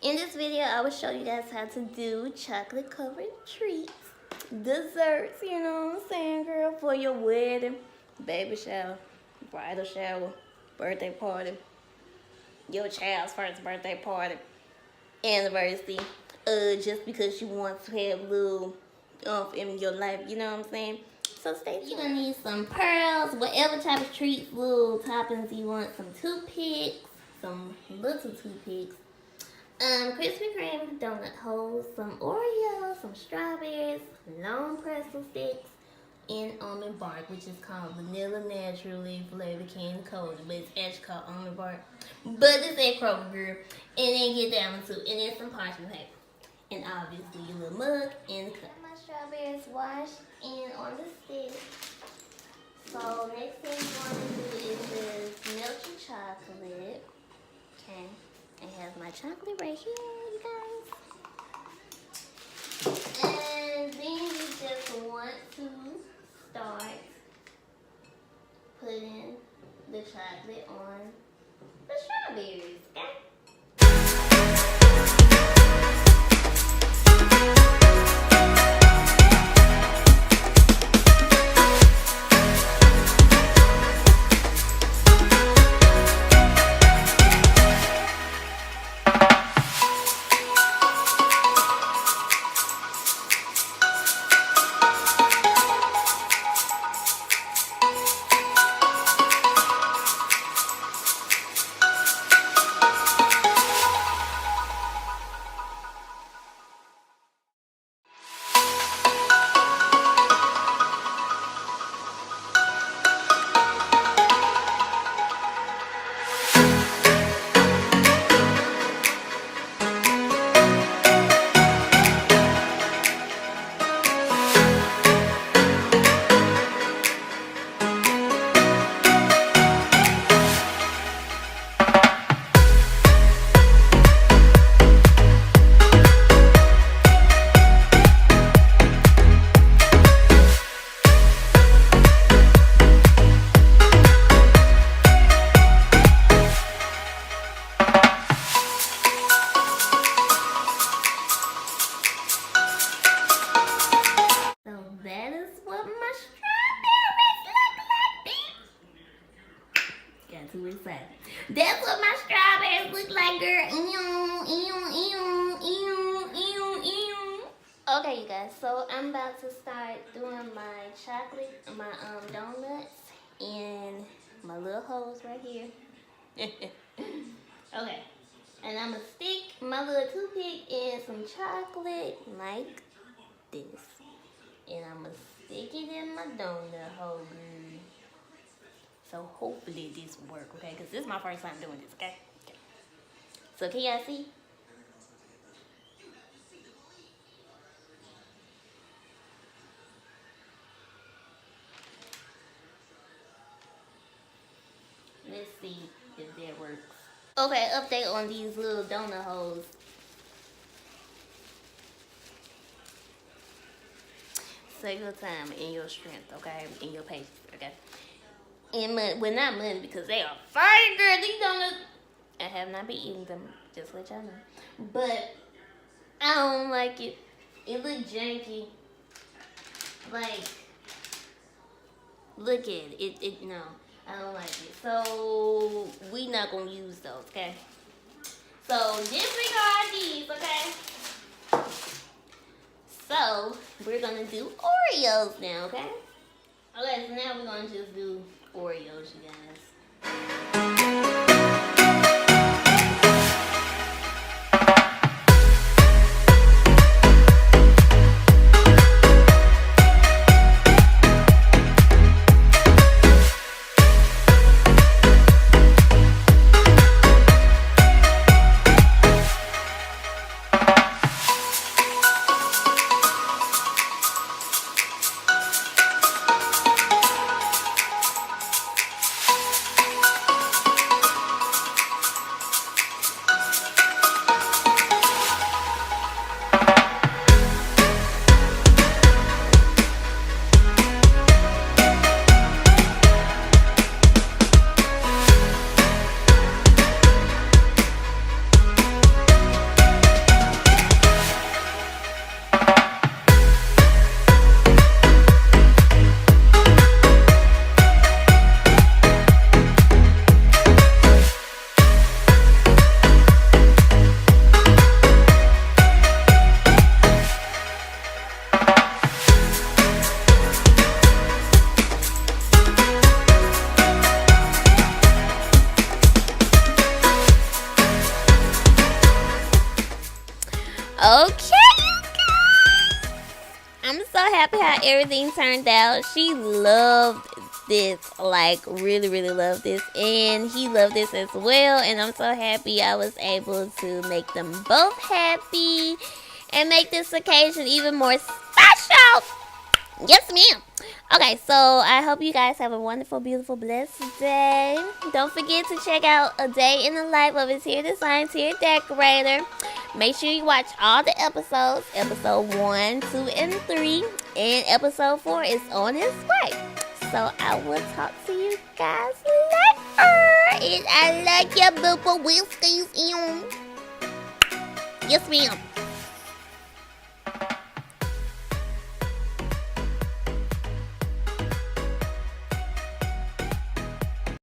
In this video, I will show you guys how to do chocolate covered treats, desserts, you know what I'm saying, girl, for your wedding, baby shower, bridal shower, birthday party, your child's first birthday party, anniversary, just because you want to have a little in your life, you know what I'm saying? So stay tuned. You're gonna need some pearls, whatever type of treats, little toppings you want, some toothpicks, some little toothpicks, Krispy Kreme donut holes, some Oreos, some strawberries, long pretzel sticks, and almond bark, which is called vanilla naturally flavored candy coated, but it's actually called almond bark. But it's at Kroger, girl. And then get that one too. And then some parchment paper. And obviously your little mug and the cup. My strawberries washed and on the stick. So next thing you want to do is just melt your chocolate. Okay. I have my chocolate right here, you guys. And then you just want to start putting the chocolate on the strawberries, okay? That's what my strawberries look like, girl. Okay, you guys, so I'm about to start doing my chocolate, my donuts, and my little holes right here. Okay, and I'm gonna stick my little toothpick in some chocolate like this, and I'm gonna stick it in my donut hole, girl. So hopefully this will work, okay? Because this is my first time doing this, okay? So can y'all see? Let's see if that works. Okay, update on these little donut holes. Save your time and your strength, okay? And your patience, okay? And money, well, not money, because they are fire, girl. These donuts, I have not been eating them, just let y'all know. But I don't like it. It look janky. Like, look at it. No, I don't like it. So we not gonna use those, okay? So disregard these, okay? So we're gonna do Oreos now, okay? Okay, so now we're gonna just do Oreos, you guys. Okay, you guys. I'm so happy how everything turned out. She loved this, like really, really loved this, and he loved this as well. And I'm so happy I was able to make them both happy and make this occasion even more special. Yes, ma'am. Okay, so I hope you guys have a wonderful, beautiful, blessed day. Don't forget to check out A Day in the Life of His Hair Designs Hair Decorator. Make sure you watch all the episodes. Episode 1, 2, and 3. And episode 4 is on its way. So I will talk to you guys later. And I like your boo-boo whiskies. Yes, ma'am.